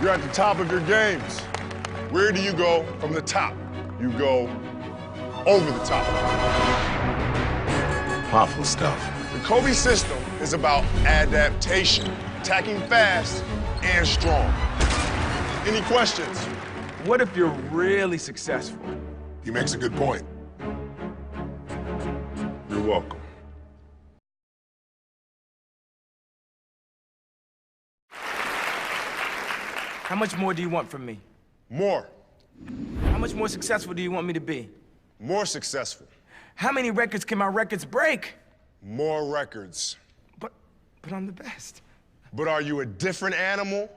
You're at the top of your games. Where do you go from the top? You go over the top. Powerful stuff. The Kobe system is about adaptation, attacking fast and strong. Any questions? What if you're really successful? He makes a good point. You're welcome. How much more do you want from me? More. How much more successful do you want me to be? More successful. How many records can my records break? More records. But I'm the best. But are you a different animal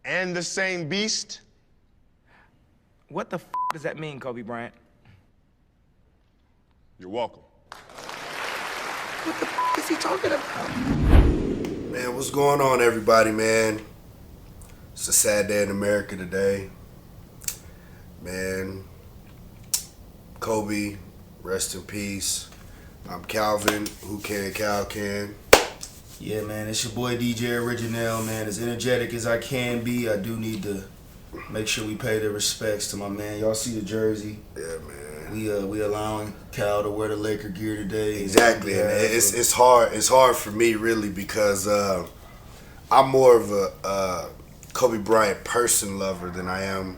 and the same beast? What the does that mean, Kobe Bryant? You're welcome. What the is he talking about? Man, what's going on, everybody, man? It's a sad day in America today. Man, Kobe, rest in peace. I'm Calvin, who can, Cal can. Yeah, man, it's your boy DJ Original, man. As energetic as I can be, I do need to make sure we pay the respects to my man. Y'all see the jersey? Yeah, man. We allowing Cal to wear the Laker gear today. Exactly, and it's hard. It's hard for me really because I'm more of a Kobe Bryant person lover than I am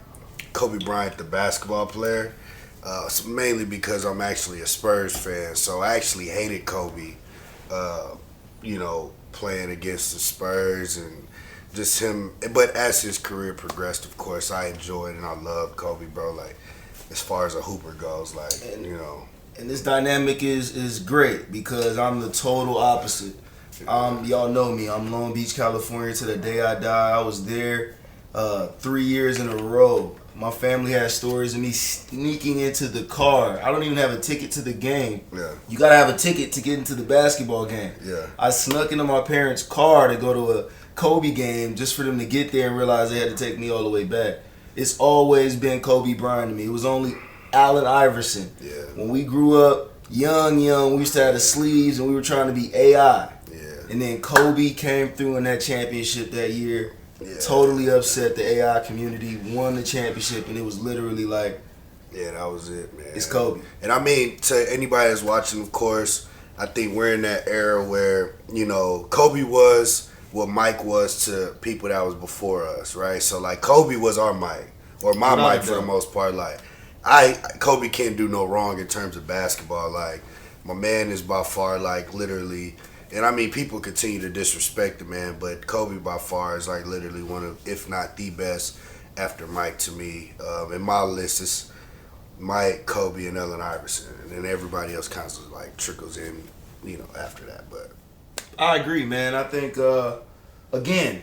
Kobe Bryant the basketball player. Mainly because I'm actually a Spurs fan, so I actually hated Kobe. Playing against the Spurs and just him. But as his career progressed, of course, I enjoyed and I loved Kobe, bro. Like, as far as a hooper goes, And this dynamic is great because I'm the total opposite. Y'all know me. I'm Long Beach, California to the day I die. I was there 3 years in a row. My family has stories of me sneaking into the car. I don't even have a ticket to the game. Yeah. You gotta have a ticket to get into the basketball game. Yeah. I snuck into my parents' car to go to a Kobe game just for them to get there and realize they had to take me all the way back. It's always been Kobe Bryant to me. It was only Allen Iverson. Yeah. When we grew up, young, we used to have the sleeves and we were trying to be AI. Yeah. And then Kobe came through in that championship that year. Yeah. Totally upset the AI community, won the championship, and it was literally like, Yeah, that was it, man. it's Kobe. And I mean, to anybody that's watching, of course, I think we're in that era where, Kobe was what Mike was to people that was before us, right? So, like, Kobe was our Mike, or my Without a Mike for the doubt. most part. Like, Kobe can't do no wrong in terms of basketball. Like, my man is by far, like, literally... And I mean, people continue to disrespect the man, but Kobe by far is like literally one of, if not the best, after Mike to me. In my list, it's Mike, Kobe, and Allen Iverson, and then everybody else kind of like trickles in, after that. But I agree, man. I think, again,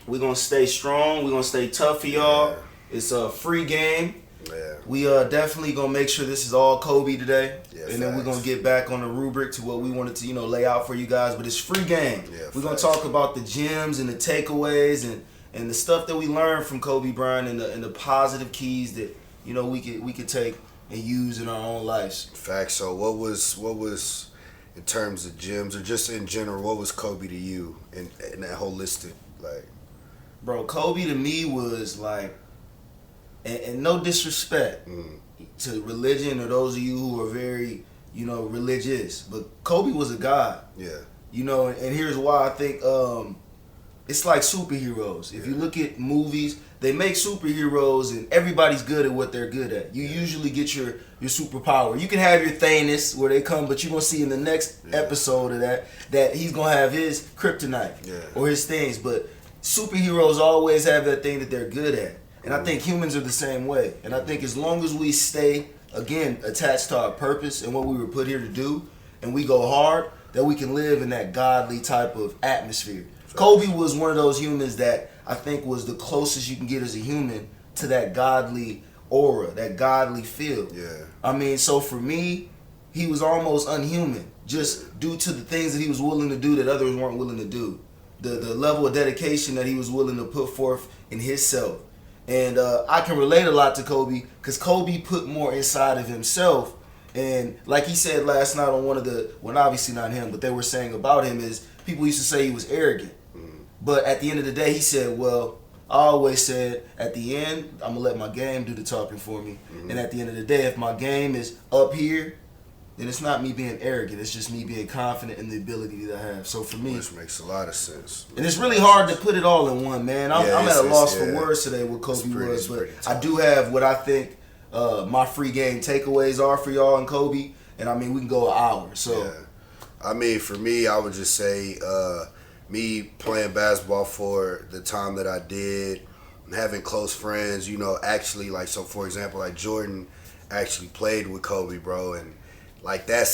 we're going to stay strong. We're going to stay tough for y'all. Yeah. It's a free game. yeah, We definitely going to make sure this is all Kobe today. Yeah, and then we're going facts. to get back on the rubric to what we wanted to, lay out for you guys. But it's free game. Yeah, we're going to facts. talk about the gems and the takeaways and the stuff that we learned from Kobe Bryant and the positive keys that, we could take and use in our own lives. facts. So what was in terms of gyms or just in general, what was Kobe to you in that holistic, like? Bro, Kobe to me was like, and no disrespect to religion or those of you who are very, religious, but Kobe was a god, Yeah, and here's why I think it's like superheroes. If you look at movies, they make superheroes and everybody's good at what they're good at. You usually get your superpower. You can have your Thanos where they come, but you're going to see in the next episode of that he's going to have his kryptonite or his things. But superheroes always have that thing that they're good at. And I think humans are the same way. And I think as long as we stay, again, attached to our purpose and what we were put here to do, and we go hard, that we can live in that godly type of atmosphere. Kobe was one of those humans that I think was the closest you can get as a human to that godly aura, that godly feel. Yeah. I mean, so for me, he was almost unhuman just due to the things that he was willing to do that others weren't willing to do. The level of dedication that he was willing to put forth in himself. And I can relate a lot to Kobe because Kobe put more inside of himself. And like he said last night on one of the, well, obviously not him, but they were saying about him is people used to say he was arrogant. But at the end of the day, he said, well, I always said at the end, I'm gonna let my game do the talking for me. And at the end of the day, if my game is up here, then it's not me being arrogant. It's just me being confident in the ability that I have. So for me, which makes a lot of sense. And it's really hard to put it all in one, man. I'm at a loss for words today what Kobe was, but I do have what I think my free game takeaways are for y'all and Kobe. And I mean, we can go an hour. So, yeah. I mean, for me, I would just say me playing basketball for the time that I did, having close friends, you know, actually, like, so for example, like Jordan actually played with Kobe, bro, and like that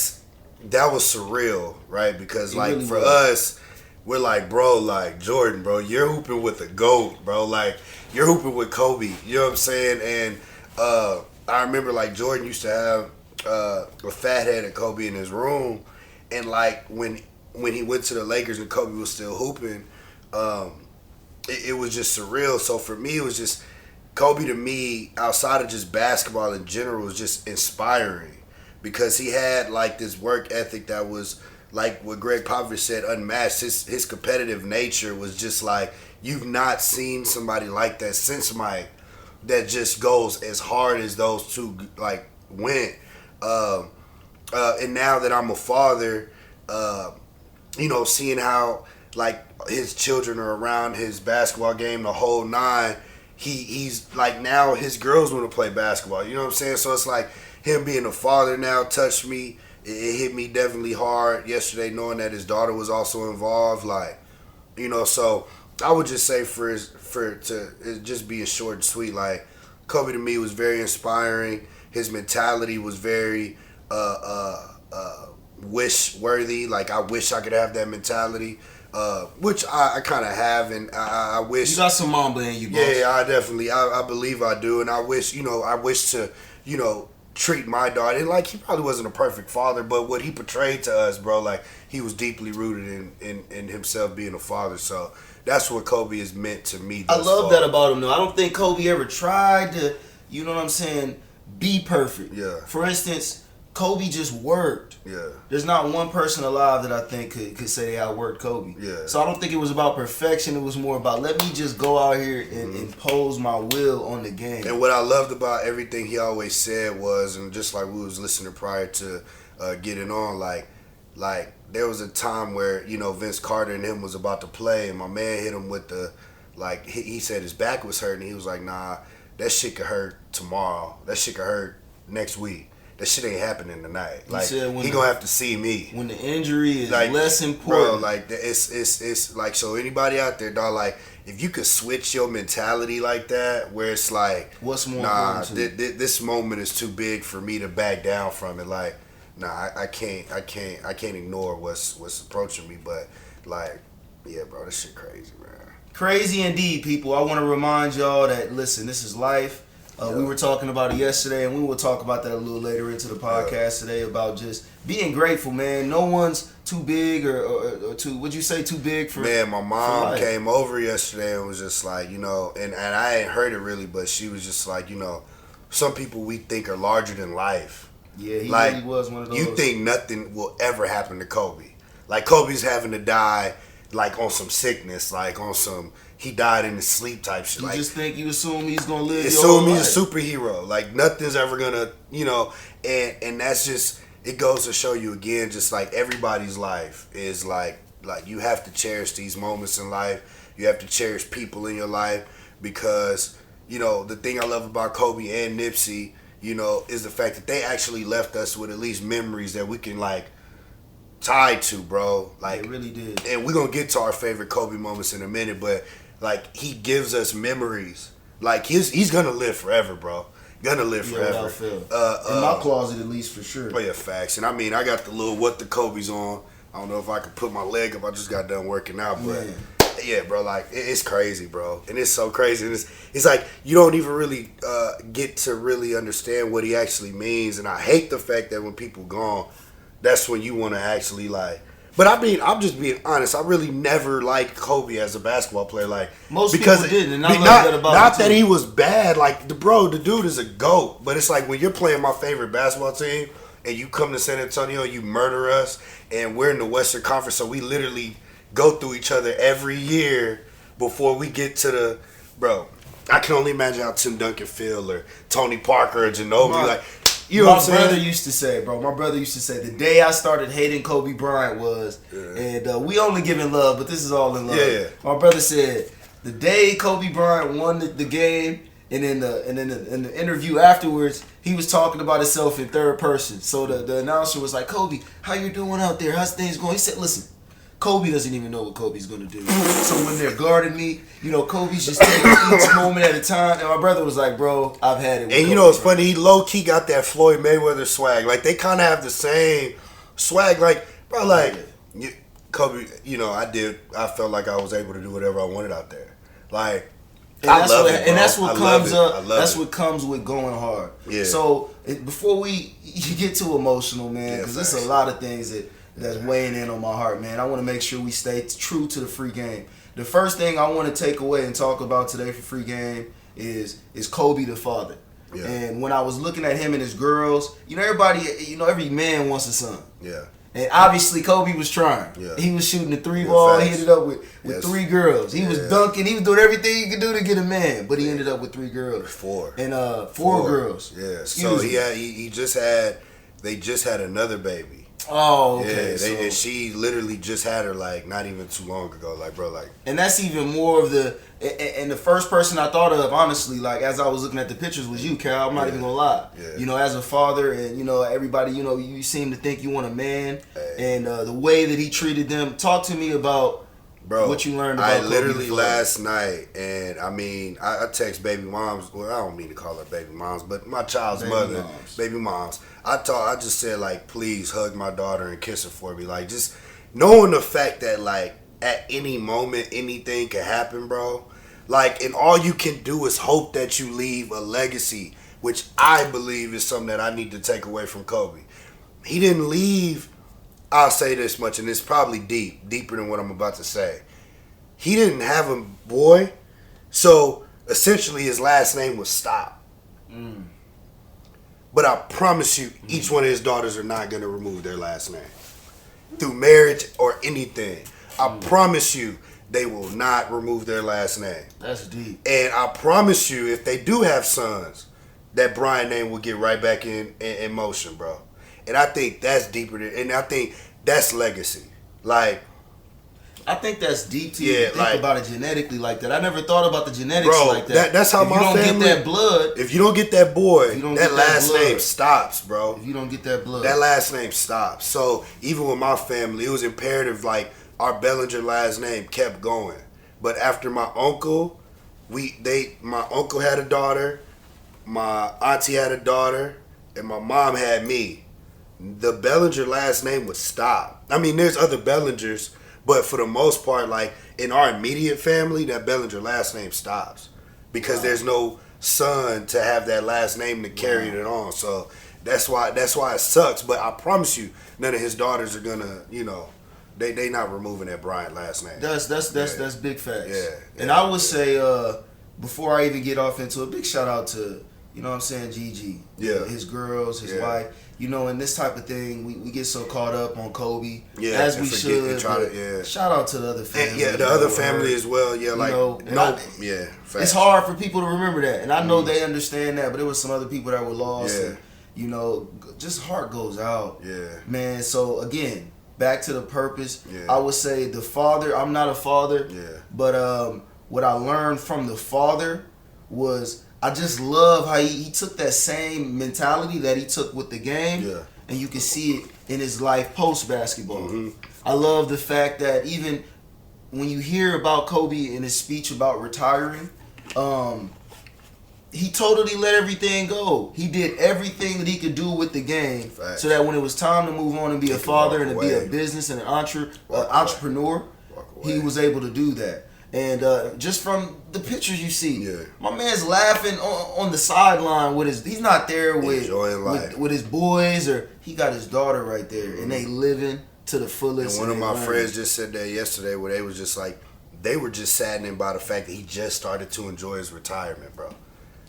was surreal, right? Because like really for us, we're like, bro, like Jordan, bro, you're hooping with the GOAT, bro. Like you're hooping with Kobe. You know what I'm saying? And I remember like Jordan used to have a fat-headed Kobe in his room, and like when he went to the Lakers and Kobe was still hooping, it was just surreal. So for me, it was just Kobe to me, outside of just basketball in general, was just inspiring. Because he had like this work ethic that was like what Greg Popovich said, unmatched. His competitive nature was just like you've not seen somebody like that since Mike, that just goes as hard as those two like went. And now that I'm a father, you know, seeing how like his children are around his basketball game, the whole nine. He's like now his girls want to play basketball. You know what I'm saying? So it's like. Him being a father now touched me. It hit me definitely hard yesterday, knowing that his daughter was also involved. Like, you know, so I would just say for it just being short and sweet. Like, Kobe to me was very inspiring. His mentality was very wish worthy. Like, I wish I could have that mentality, which I kind of have, and I wish you got some Mamba in you, bro. Yeah, I believe I do, and I wish to treat my daughter, and like he probably wasn't a perfect father, but what he portrayed to us, bro, like he was deeply rooted in himself being a father. So that's what Kobe is meant to me. I love that about him, though. I don't think Kobe ever tried to, you know what I'm saying, be perfect. Yeah. For instance, Kobe just worked. Yeah. There's not one person alive that I think could say they outworked Kobe. Yeah. So I don't think it was about perfection. It was more about let me just go out here and impose my will on the game. And what I loved about everything he always said was, and just like we was listening prior to getting on, like there was a time where, you know, Vince Carter and him was about to play, and my man hit him with the, like, he said his back was hurting. And he was like, nah, that shit could hurt tomorrow. That shit could hurt next week. That shit ain't happening tonight. Like, he gonna have to see me. When the injury is like, less important. Bro, like, it's like, so anybody out there, dog, like, if you could switch your mentality like that, where it's like, what's more important? important? This moment is too big for me to back down from it. Like, nah, I can't ignore what's approaching me. But like, yeah, bro, this shit crazy, man. Crazy indeed, people. I want to remind y'all that, listen, this is life. We were talking about it yesterday, and we will talk about that a little later into the podcast today about just being grateful, man. No one's too big or too, would you say too big for Man, my mom came over yesterday and was just like, you know, and I ain't heard it really, but she was just like, you know, some people we think are larger than life. Yeah, he like, really was one of those. You think nothing will ever happen to Kobe. Like, Kobe's having to die, like, on some sickness, like, on some... He died in his sleep type shit. You like, just think you assume he's gonna live. Assume he's a superhero. Like, nothing's ever gonna, you know. And that's just, it goes to show you again, just like everybody's life is like you have to cherish these moments in life. You have to cherish people in your life because, you know, the thing I love about Kobe and Nipsey, you know, is the fact that they actually left us with at least memories that we can like tie to, bro. Like, they really did. And we're gonna get to our favorite Kobe moments in a minute, but like, he gives us memories. Like, he's gonna live forever, bro. Gonna live forever. In my closet, at least, for sure. Oh yeah, facts. And I mean, I got the little what the Kobe's on. I don't know if I could put my leg up. I just got done working out, but yeah, bro. Like, it's crazy, bro. And it's so crazy. And it's like you don't even really get to really understand what he actually means. And I hate the fact that when people gone, that's when you want to actually like. But I mean, I'm just being honest. I really never liked Kobe as a basketball player. Like, most because people didn't, and I love that about him. Not that he was bad. Like, the dude is a GOAT. But it's like when you're playing my favorite basketball team and you come to San Antonio, you murder us, and we're in the Western Conference, so we literally go through each other every year before we get to bro, I can only imagine how Tim Duncan feel or Tony Parker or Ginobili. You know what I'm saying? My brother used to say, bro. My brother used to say the day I started hating Kobe Bryant was, and we only giving love, but this is all in love. Yeah. My brother said the day Kobe Bryant won the game, and in the interview afterwards, he was talking about himself in third person. So the announcer was like, "Kobe, how you doing out there? How's things going?" He said, "Listen, Kobe doesn't even know what Kobe's gonna do. So when they're guarding me, Kobe's just taking each moment at a time." And my brother was like, "Bro, I've had it." With And Kobe, it's funny. He low key got that Floyd Mayweather swag. Like they kind of have the same swag. Like bro, Kobe. I felt like I was able to do whatever I wanted out there. Like. And that's what comes up. That's what comes with going hard. Yeah. So before we get too emotional, man, because there's a lot of things that's weighing in on my heart, man. I want to make sure we stay true to the free game. The first thing I want to take away and talk about today for free game is Kobe the father. Yeah. And when I was looking at him and his girls, everybody, every man wants a son. Yeah. And obviously Kobe was trying. Yeah. He was shooting the 3-ball. He ended up with 3 girls. He was dunking. He was doing everything he could do to get a man. But he ended up with 3 girls. 4. And 4 girls. Yeah. They just had another baby. Oh, okay. Yeah, and she literally just had her not even too long ago. And that's even more of and the first person I thought of, honestly, as I was looking at the pictures was you, Cal. I'm not even gonna lie. Yeah. As a father, and everybody, you seem to think you want a man, and the way that he treated them. Talk to me about what you learned about. I literally last night, and I text baby moms. Well, I don't mean to call her baby moms, but my child's mother, baby moms. I just said please hug my daughter and kiss her for me. Just knowing the fact that at any moment anything can happen, bro. And all you can do is hope that you leave a legacy, which I believe is something that I need to take away from Kobe. He didn't leave. I'll say this much, and it's probably deeper than what I'm about to say. He didn't have a boy, so essentially his last name was Stop. But I promise you, each one of his daughters are not going to remove their last name through marriage or anything. I promise you, they will not remove their last name. That's deep. And I promise you, if they do have sons, that Bryant name will get right back in motion, bro. And I think that's deeper and I think that's legacy. I think that's deep to think about it genetically like that. I never thought about the genetics like that. That's how my family. If you don't get that blood, if you don't get that boy, that last name stops, bro. If you don't get that blood, that last name stops. So even with my family, it was imperative. Our Bellinger last name kept going. But after my uncle, my uncle had a daughter, my auntie had a daughter, and my mom had me. The Bellinger last name would stop. There's other Bellingers. But for the most part, in our immediate family, that Bellinger last name stops because there's no son to have that last name to carry it on. So that's why it sucks. But I promise you, none of his daughters are gonna, they not removing that Bryant last name. That's big facts. Yeah. And I would say before I even get off into a big shout out to Gigi. Yeah. His girls, his wife. In this type of thing, we get so caught up on Kobe, yeah, as we should. Shout out to the other family. And, the other family as well. Yeah, facts. It's hard for people to remember that, and I know they understand that. But there was some other people that were lost. Yeah. And, just heart goes out. Yeah, man. So again, back to the purpose. Yeah. I would say the father. I'm not a father. Yeah. But what I learned from the father was, I just love how he took that same mentality that he took with the game, and you can see it in his life post-basketball. Mm-hmm. I love the fact that even when you hear about Kobe in his speech about retiring, he totally let everything go. He did everything that he could do with the game, so that when it was time to move on and be a father and to be a business and an entrepreneur, he was able to do that. And just from the pictures you see, my man's laughing on the sideline with he's not there with his boys, or he got his daughter right there, and they living to the fullest. And one of my friends just said that yesterday, where they was just they were just saddened by the fact that he just started to enjoy his retirement, bro.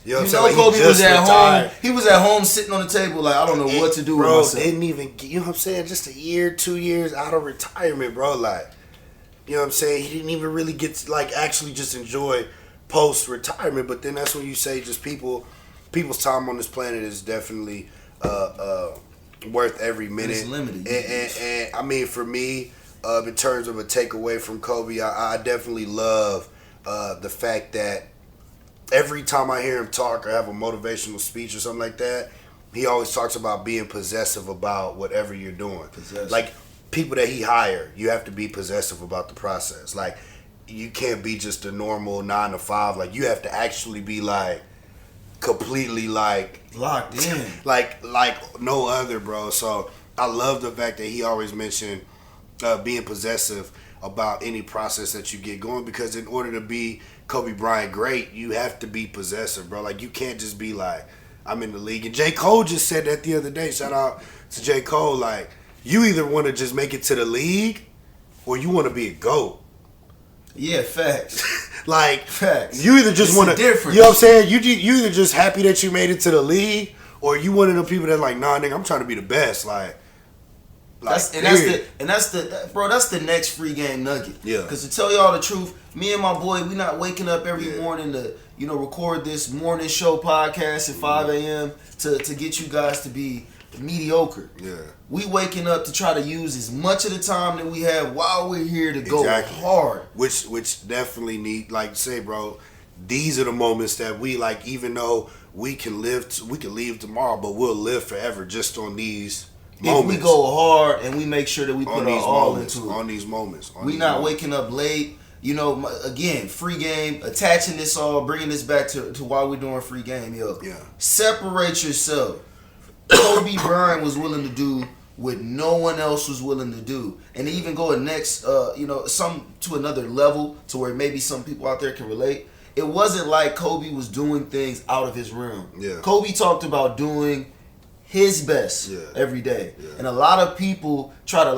You know what I'm saying? Kobe was at home. He was at home sitting on the table I don't know what to do with myself. Didn't even, you know what I'm saying? Just a year, 2 years out of retirement, bro. You know what I'm saying? He didn't even really get to, actually just enjoy post retirement. But then that's when you say just people's time on this planet is definitely worth every minute. It's limited. And I mean, for me, in terms of a takeaway from Kobe, I definitely love the fact that every time I hear him talk or have a motivational speech or something like that, he always talks about being possessive about whatever you're doing. Possessive. Like, people that he hired, you have to be possessive about the process. Like, you can't be just a normal 9 to 5. Like, you have to actually be like completely like locked in, like no other, bro. So I love the fact that he always mentioned being possessive about any process that you get going, because in order to be Kobe Bryant great, you have to be possessive, bro. Like, you can't just be like, I'm in the league. And J. Cole just said that the other day. Shout out to J. Cole. Like, you either want to just make it to the league or you want to be a GOAT. Yeah, facts. Like, facts. You either just want to, difference. You know what I'm saying? You either just happy that you made it to the league, or you one of the people that like, nah, nigga, I'm trying to be the best. That's the next free game nugget. Yeah. Because to tell y'all the truth, me and my boy, we not waking up every morning to, record this morning show podcast at 5 a.m. to get you guys to be mediocre. Yeah. We waking up to try to use as much of the time that we have while we're here to go hard. Which definitely need, like, say, bro, these are the moments that we like. Even though we can leave tomorrow, but we'll live forever just on these moments. If we go hard and we make sure that we put our all into it. On these moments. We not waking up late. Again, free game, attaching this all, bringing this back to why we're doing free game, yo. Yeah. Separate yourself. Kobe Bryant was willing to do what no one else was willing to do, and even go some to another level to where maybe some people out there can relate. It wasn't like Kobe was doing things out of his realm. Yeah. Kobe talked about doing his best every day, and a lot of people try to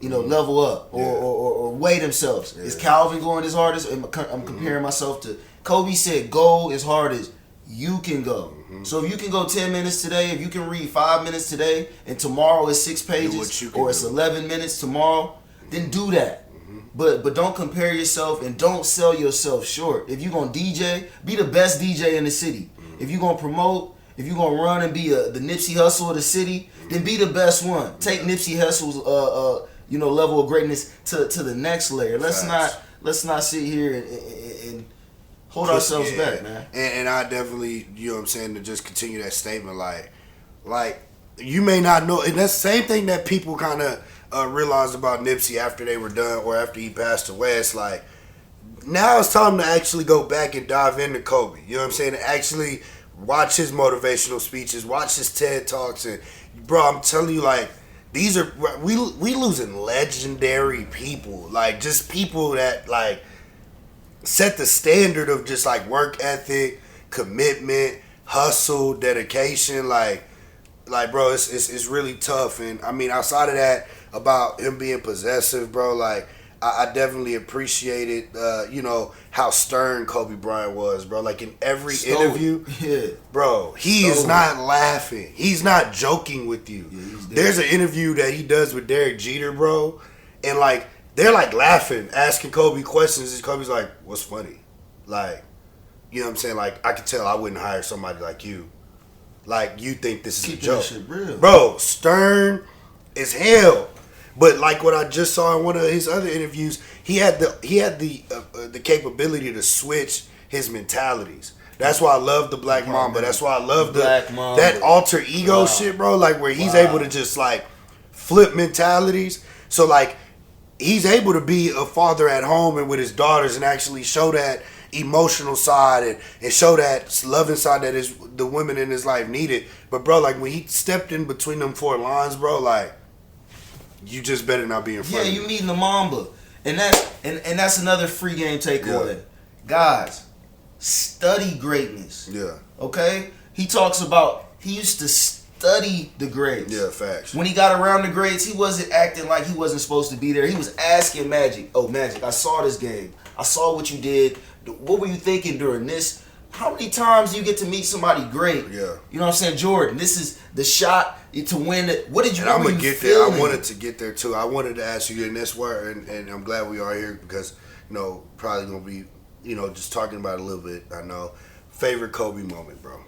level up or weigh themselves. Yeah. Is Calvin going as hard as I'm comparing myself to? Kobe said, "Go as hard as you can go." Mm-hmm. So if you can go 10 minutes today, if you can read 5 minutes today, and tomorrow is 6 pages, or it's 11 minutes tomorrow, then do that. Mm-hmm. But don't compare yourself and don't sell yourself short. If you're gonna DJ, be the best DJ in the city. Mm-hmm. If you're gonna promote, if you're gonna run and be the Nipsey Hussle of the city, then be the best one. Take Nipsey Hussle's level of greatness to the next layer. Let's not sit here and hold ourselves back, man. And I definitely, you know what I'm saying, to just continue that statement, like you may not know, and that's the same thing that people kind of realized about Nipsey after they were done or after he passed away. It's like, now it's time to actually go back and dive into Kobe. You know what I'm saying? And actually watch his motivational speeches, watch his TED Talks, and bro, I'm telling you, like, these are, we losing legendary people, like, just people that like set the standard of just like work ethic, commitment, hustle, dedication. Like bro, it's really tough. And I mean, outside of that, about him being possessive, bro, like I definitely appreciated how stern Kobe Bryant was, bro. Like, in every interview, bro, he is not laughing. He's not joking with you. There's an interview that he does with Derek Jeter, bro, and like they're like laughing, asking Kobe questions, and Kobe's like, "What's funny?" Like, you know what I'm saying? Like, I could tell I wouldn't hire somebody like you. Like, you think this is a joke, that shit real. Bro? Stern as hell. But like what I just saw in one of his other interviews, he had the capability to switch his mentalities. That's why I love the Black Mamba. That's why I love that alter ego shit, bro. Like, where he's able to just like flip mentalities. So like, he's able to be a father at home and with his daughters and actually show that emotional side and show that loving side that is the women in his life needed. But bro, like, when he stepped in between them 4 lines, bro, like, you just better not be in front of me. You meeting the Mamba. And that's another free game takeaway. Yeah. Guys, study greatness. Yeah. Okay? He talks about, he used to study the greats. Yeah, facts. When he got around the greats, he wasn't acting like he wasn't supposed to be there. He was asking Magic, "Oh, Magic, I saw this game. I saw what you did. What were you thinking during this? How many times do you get to meet somebody great?" Yeah. You know what I'm saying? Jordan, this is the shot to win it. What did you? And I'm gonna get there. I wanted to get there too. I wanted to ask you in this word, and I'm glad we are here because probably gonna be just talking about it a little bit. I know favorite Kobe moment, bro.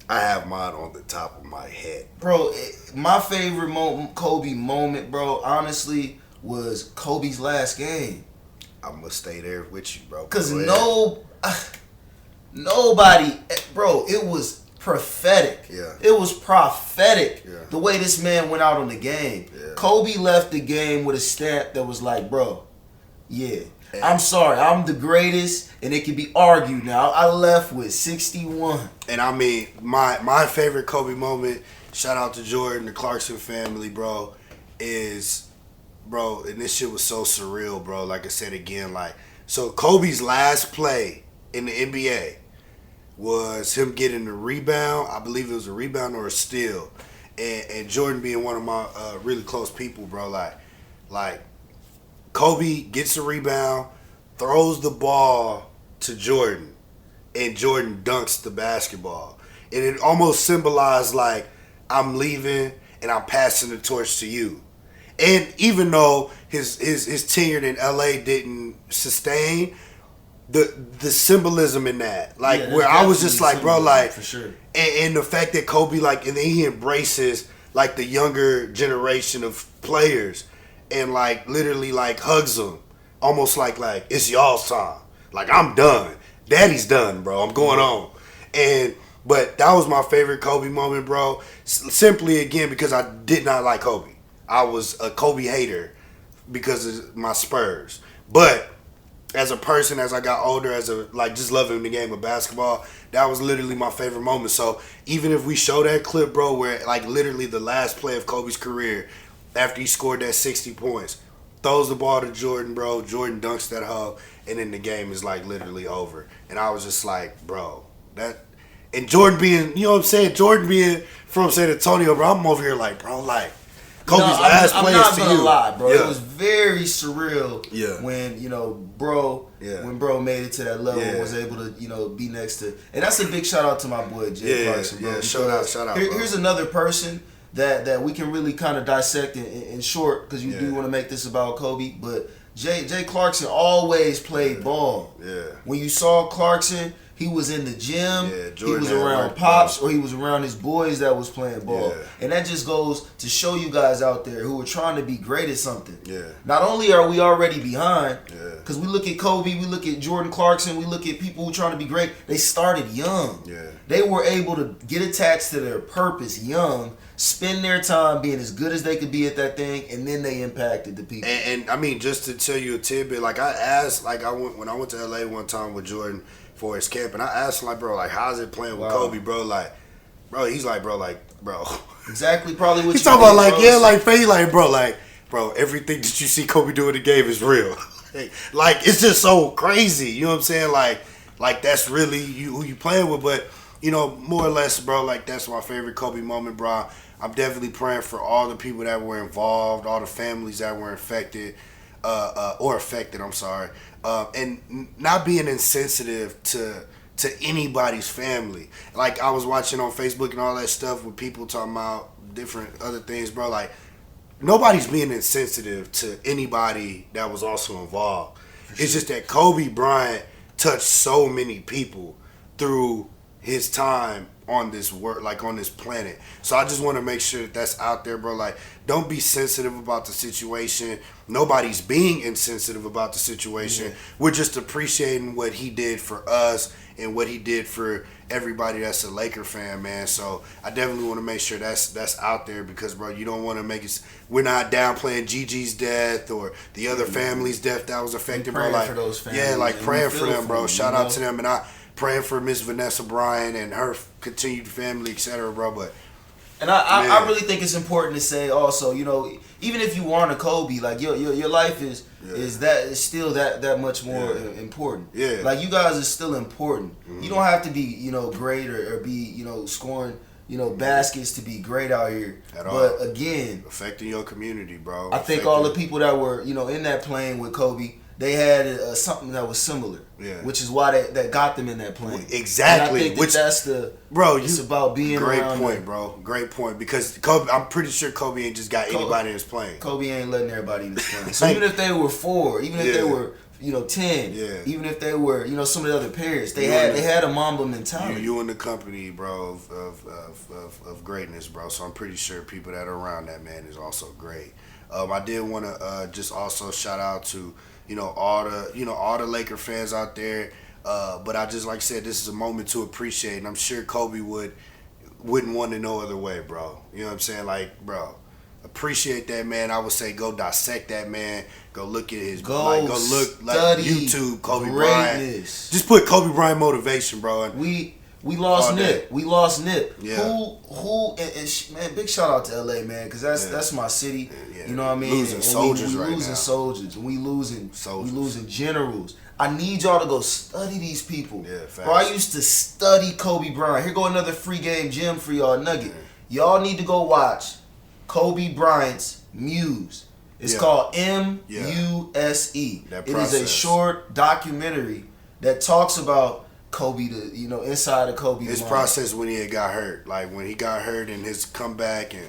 I have mine on the top of my head, bro. My favorite Kobe moment, bro, honestly, was Kobe's last game. I'm gonna stay there with you, bro. Cause nobody, bro. It was prophetic. Yeah. It was prophetic. Yeah. The way this man went out on the game. Yeah. Kobe left the game with a stamp that was like, bro, yeah. I'm sorry, I'm the greatest, and it can be argued now. I left with 61. And I mean, my favorite Kobe moment, shout out to Jordan, the Clarkson family, bro, is, bro, and this shit was so surreal, bro. Like I said again, so Kobe's last play in the NBA was him getting the rebound. I believe it was a rebound or a steal. And Jordan being one of my really close people, bro, like Kobe gets a rebound, throws the ball to Jordan, and Jordan dunks the basketball. And it almost symbolized like, I'm leaving and I'm passing the torch to you. And even though his tenure in LA didn't sustain, the symbolism in that, where I was just like, bro, for sure. And the fact that Kobe, and then he embraces the younger generation of players. And literally hugs them, almost like it's y'all's time. I'm done. Daddy's done, bro. I'm going on. But that was my favorite Kobe moment, bro. Simply again because I did not like Kobe. I was a Kobe hater because of my Spurs. But as a person, as I got older, just loving the game of basketball, that was literally my favorite moment. So even if we show that clip, bro, where literally the last play of Kobe's career, after he scored that 60 points, throws the ball to Jordan, bro. Jordan dunks that hoe, and then the game is literally over. And I was just like, bro, that. And Jordan being, you know what I'm saying? Jordan being from San Antonio, bro. I'm over here bro, Kobe's last play is to you. I'm not gonna lie, bro. Yeah. It was very surreal. Yeah. When bro, yeah. when bro made it to that level and was able to be next to, and that's a big shout out to my boy Jay Clarkson, bro. Yeah, shout out. Here's another person that we can really kind of dissect in short, because you do want to make this about Kobe, but Jay Clarkson always played ball. Yeah. When you saw Clarkson, he was in the gym, he was around work, pops, or he was around his boys that was playing ball. Yeah. And that just goes to show you guys out there who are trying to be great at something. Yeah. Not only are we already behind, Yeah. because we look at Kobe, we look at Jordan Clarkson, we look at people who are trying to be great, they started young. Yeah. They were able to get attached to their purpose young, spend their time being as good as they could be at that thing, and then they impacted the people. And I mean, just to tell you a tidbit, I asked, when I went to LA one time with Jordan for his camp, and I asked him, bro, how's it playing with Kobe, bro? He's bro. Exactly, probably what he's you talking about, think, bro, everything that you see Kobe do in the game is real. It's just so crazy. You know what I'm saying? That's really who you playing with, but, more or less, bro, that's my favorite Kobe moment, bro. I'm definitely praying for all the people that were involved, all the families that were affected, I'm sorry, and not being insensitive to anybody's family. I was watching on Facebook and all that stuff with people talking about different other things, bro. Nobody's being insensitive to anybody that was also involved. Sure. It's just that Kobe Bryant touched so many people through his time on this work, on this planet. So I just want to make sure that that's out there, bro. Don't be sensitive about the situation. Nobody's being insensitive about the situation. Yeah. We're just appreciating what he did for us and what he did for everybody that's a Laker fan, man. So I definitely want to make sure that's out there, because, bro, you don't want to make it. We're not downplaying Gigi's death or the other family's death that was affected, bro. For those families, praying for them, bro. Shout out to them, and I praying for Miss Vanessa Bryan and her continued family, etc., bro. But I really think it's important to say also, even if you aren't a Kobe, your life is still that much more important. Yeah. You guys are still important. Mm-hmm. You don't have to be great or be scoring baskets to be great out here. At all. But again, affecting your community, bro. I think all the people that were in that plane with Kobe, they had something that was similar. Yeah. Which is why that got them in that plane. Exactly. And I think that's the it's about being great around point, them. bro. Great point. Because Kobe, I'm pretty sure Kobe ain't just got anybody in his plane. Kobe ain't letting everybody in his plane. So even if they were 4, even if they were 10. Yeah. Even if they were, some of the other parents, they had a Mamba mentality. You in the company, bro, of greatness, bro. So I'm pretty sure people that are around that man is also great. I did want to just also shout out to all the Laker fans out there. But I just, like I said, this is a moment to appreciate, and I'm sure Kobe wouldn't want it no other way, bro. You know what I'm saying? Like, bro, appreciate that man. I would say go dissect that man. Go look at his go look like YouTube Kobe Bryant. Just put Kobe Bryant motivation, bro. And we lost Nip. We lost Nip. Yeah. Who man, big shout out to LA, man, because that's my city. Yeah. You know what I mean? Losing soldiers we right losing now. soldiers, and we losing generals. I need y'all to go study these people. Yeah, facts. Bro, I used to study Kobe Bryant. Here go another free game gem for y'all nugget. Y'all need to go watch Kobe Bryant's Muse. It's called MUSE. That It is a short documentary that talks about Kobe, inside of Kobe. His process when he got hurt, like when he got hurt and his comeback, and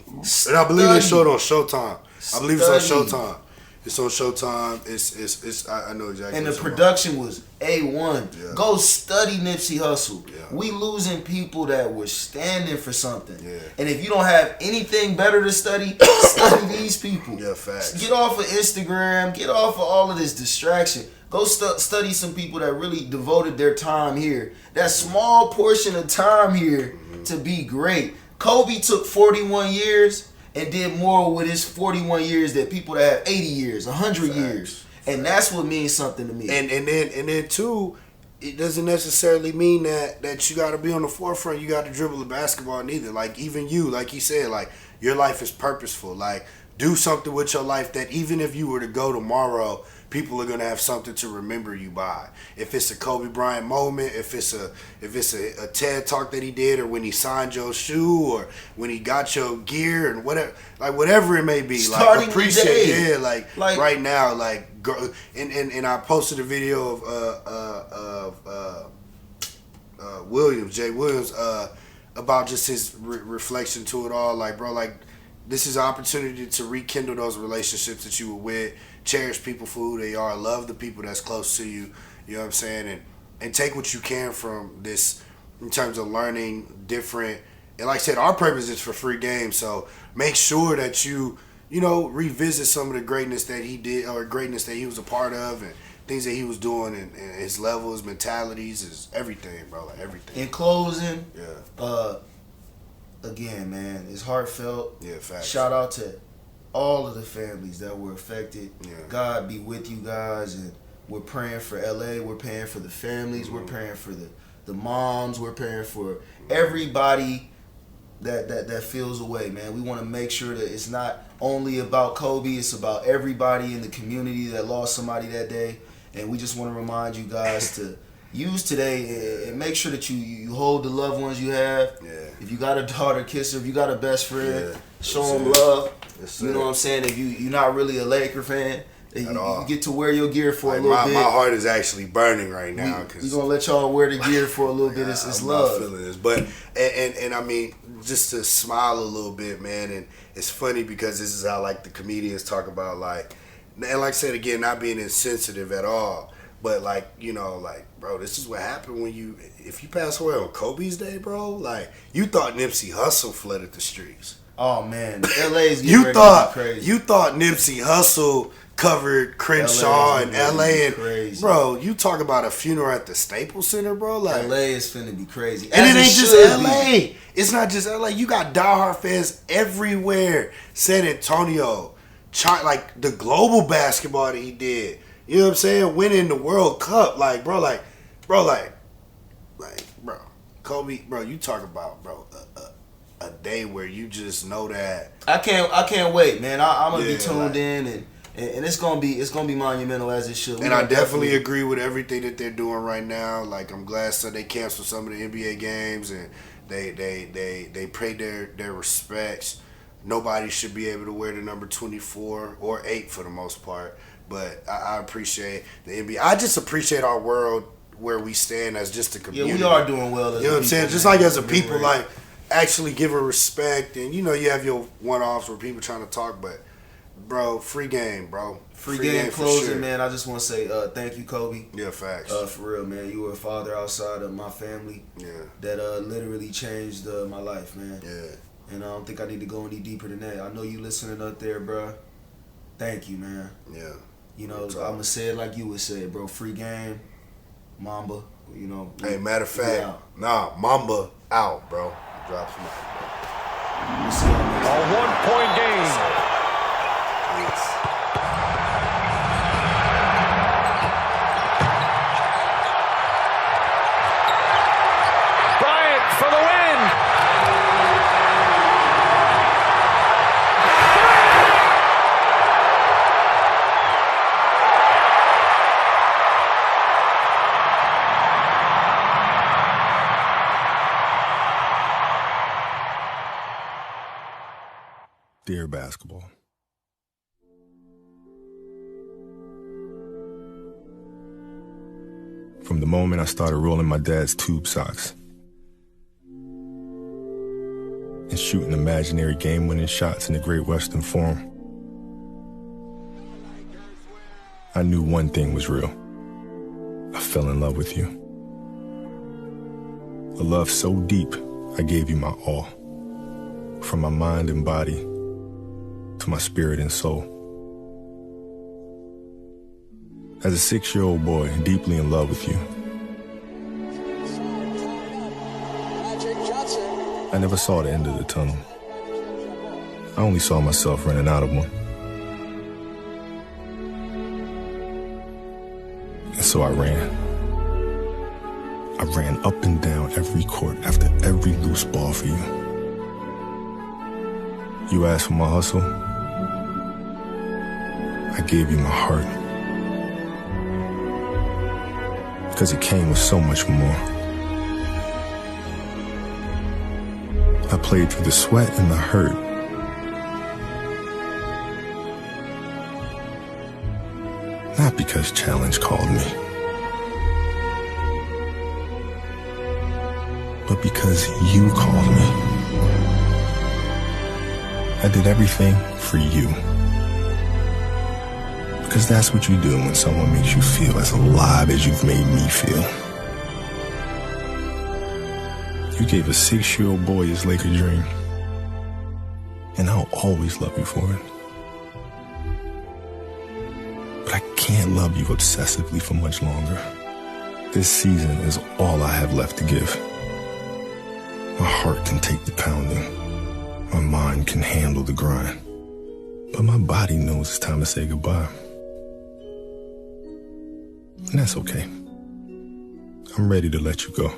I believe they showed on Showtime. I believe it's on Showtime. It's on Showtime. It's I know exactly. And the production was A1. Yeah. Go study Nipsey Hussle. Yeah. We losing people that were standing for something. Yeah. And if you don't have anything better to study, study these people. Yeah, facts. Get off of Instagram. Get off of all of this distraction. Go study some people that really devoted their time here. That small portion of time here to be great. Kobe took 41 years and did more with his 41 years than people that have 80 years, 100 years. And that's what means something to me. And then too, it doesn't necessarily mean that you got to be on the forefront. You got to dribble the basketball neither. Like even you, like he said, like your life is purposeful. Like do something with your life that even if you were to go tomorrow, people are gonna have something to remember you by. If it's a Kobe Bryant moment, if it's a TED talk that he did, or when he signed your shoe, or when he got your gear, and whatever it may be. Starting like appreciate, today. yeah, like right now, like go, and I posted a video of Williams, Jay Williams, about just his reflection to it all. Like, bro, like this is an opportunity to rekindle those relationships that you were with. Cherish people for who they are. Love the people that's close to you. You know what I'm saying? And take what you can from this in terms of learning different. And like I said, our purpose is for free games. So make sure that you revisit some of the greatness that he did or greatness that he was a part of and things that he was doing and his levels, mentalities, is everything, bro. Like everything. In closing, yeah. Again, man, it's heartfelt. Yeah, facts. Shout out to all of the families that were affected. Yeah. God be with you guys, and we're praying for LA. We're praying for the families. We're praying for the moms. We're praying for everybody that feels away, man. We want to make sure that it's not only about Kobe. It's about everybody in the community that lost somebody that day. And we just want to remind you guys to use today and make sure that you hold the loved ones you have. Yeah. If you got a daughter, kiss her. If you got a best friend, show That's them it. love. That's You it. know what I'm saying? If you're not really a Laker fan, all. you get to wear your gear for Like a little bit. my heart is actually burning right now We're because going to let y'all wear the gear for a little bit. It's I'm love. not feeling this, but and I mean just to smile a little bit, man. And it's funny because this is how like the comedians talk about like, and like I said again, not being insensitive at all, but like like bro, this is what happened when if you pass away on Kobe's day, bro. Like you thought Nipsey Hussle flooded the streets. Oh man, LA's getting ready to be crazy. You thought Nipsey Hussle covered Crenshaw and LA and crazy. Bro, you talk about a funeral at the Staples Center, bro. Like LA is finna be crazy, and As it ain't just should LA. be. It's not just LA. You got diehard fans everywhere. San Antonio, like the global basketball that he did. You know what I'm saying? Winning the World Cup, bro, Kobe, bro. You talk about, bro, a day where you just know that. I can't wait, man. I'm gonna be Yeah, tuned like- in and it's gonna be monumental as it should. And I definitely agree with everything that they're doing right now. Like I'm glad they canceled some of the NBA games and they paid their respects. Nobody should be able to wear the number 24 or 8 for the most part. But I appreciate the NBA. I just appreciate our world where we stand as just a community. Yeah, we are doing well. You know what I'm saying? Just like as a people, like actually giving respect, and you have your one-offs where people trying to talk, but Bro, free game, bro. Free game for closing, sure. man. I just want to say thank you, Kobe. Yeah, facts. For real, man. You were a father outside of my family. Yeah. That literally changed my life, man. Yeah. And I don't think I need to go any deeper than that. I know you listening up there, bro. Thank you, man. Yeah. You know, I'm going to say it like you would say it, bro. Free game, Mamba, you know. Hey, matter of fact, Mamba out, bro. Drop some mic, bro. A 1-point game. Peace. Bryant for the win. Dear basketball. From the moment I started rolling my dad's tube socks and shooting imaginary game-winning shots in the Great Western Forum, I knew one thing was real. I fell in love with you. A love so deep, I gave you my all. From my mind and body to my spirit and soul. As a 6-year-old boy, deeply in love with you, I never saw the end of the tunnel. I only saw myself running out of one. And so I ran. I ran up and down every court after every loose ball for you. You asked for my hustle. I gave you my heart. Because it came with so much more. I played through the sweat and the hurt. Not because challenge called me, but because you called me. I did everything for you. Because that's what you do when someone makes you feel as alive as you've made me feel. You gave a 6-year-old boy his Laker dream. And I'll always love you for it. But I can't love you obsessively for much longer. This season is all I have left to give. My heart can take the pounding. My mind can handle the grind. But my body knows it's time to say goodbye. And that's okay. I'm ready to let you go.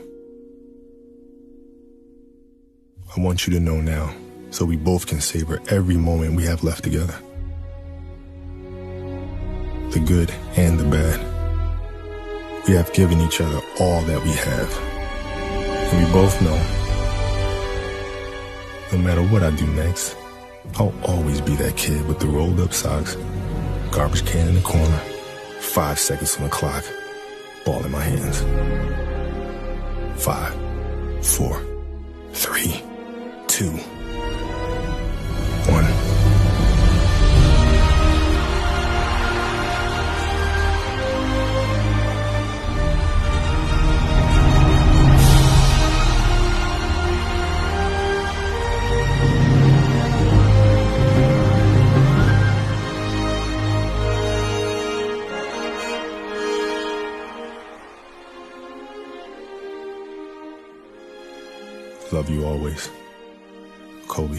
I want you to know now, so we both can savor every moment we have left together. The good and the bad. We have given each other all that we have. And we both know, no matter what I do next, I'll always be that kid with the rolled up socks, garbage can in the corner, 5 seconds on the clock, ball in my hands. 5, 4, 3, 2, 1. Love you always, Kobe.